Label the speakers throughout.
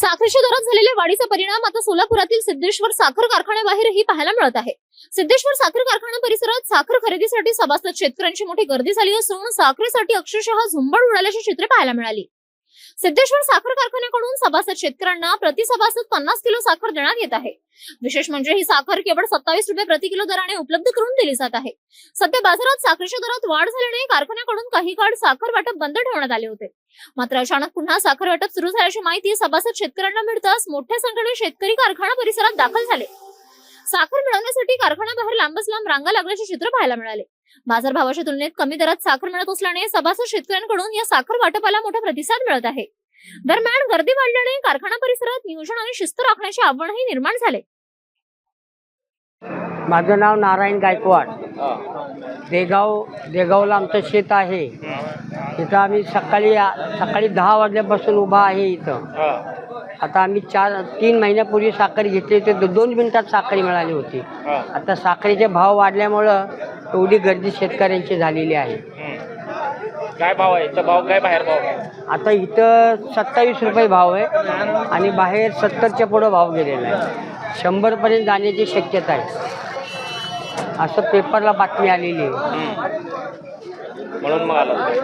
Speaker 1: साखरेच्या दरात झालेल्या वाढीचा परिणाम आता सोलापुरातील सिद्धेश्वर साखर कारखान्याबाहेरही पाहायला मिळत आहे। सिद्धेश्वर साखर कारखाना परिसरात साखर खरेदीसाठी सभासद शेतकऱ्यांची मोठी गर्दी झाली असून साखरेसाठी अक्षरशः झुंबड उडाल्याची चित्रे पाहायला मिळाली। सिद्धेश्वर साखर कारखान्याकडून सभासद शेतकऱ्यांना प्रति सभासद 50 किलो साखर देण्यात येत आहे। विशेष म्हणजे ही साखर केवळ 27 रुपये प्रति किलो दराने उपलब्ध करून दिली जात आहे। सध्या बाजारात साखरेच्या दरात वाढ झाल्याने कारखान्याकडून काही काळ साखर वाटप बंद ठेवण्यात आले होते। मात्र अचानक पुन्हा साखर वाटप सुरू झाल्याची माहिती सभासद शेतकऱ्यांना मिळताच मोठ्या संख्येने शेतकरी कारखाना परिसरात दाखल झाले। साखर मिळवण्यासाठी कारखान्याबाहेर लांबच लांब रांगा लागल्याचे चित्र पाहायला मिळाले। बाजारभावाच्या तुलनेत कमी दरात साखर मिळत असल्याने सभासद शेतकऱ्यांकडून या साखर वाटपाला मोठा प्रतिसाद मिळत आहे। दरम्यान गर्दी वाढल्याने कारखाना परिसरात नियोजन आणि शिस्त राखण्याचे आव्हानही निर्माण झाले।
Speaker 2: माझं नाव नारायण गायकवाड। देगावला आमचं शेत आहे। तिथं आम्ही सकाळी 10 वाजल्यापासून उभा आहे इथं। आता आम्ही 3 महिन्यापूर्वी साखर घेतली होती, 2 मिनिटात साखर मिळाली होती। आता साखरेचे भाव वाढल्यामुळं एवढी गर्दी शेतकऱ्यांची झालेली आहे।
Speaker 3: काय भाव आहे इथं? भाव काय बाहेर भाव आहे?
Speaker 2: आता इथं 27 रुपये भाव आहे आणि बाहेर 70च्या पुढं भाव गेलेला आहे। 100 पर्यंत जाण्याची शक्यता आहे असं पेपरला बातमी आलेली आहे।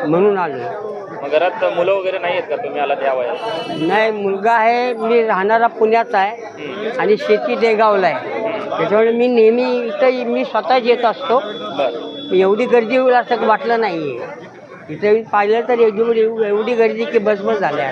Speaker 2: म्हणून आलो।
Speaker 3: मग घरात मुलं वगैरे नाही आहेत का? तुम्ही आला त्या वयात?
Speaker 2: नाही, मुलगा आहे, मी राहणारा पुण्याचा आहे आणि शेती देगावला आहे। त्याच्यामुळे मी नेहमी इथं मी स्वतःच येत असतो। एवढी गर्दी होईल असं वाटलं नाही आहे। इथं पाहिलं तर एवढी गर्दी की बस झाल्या।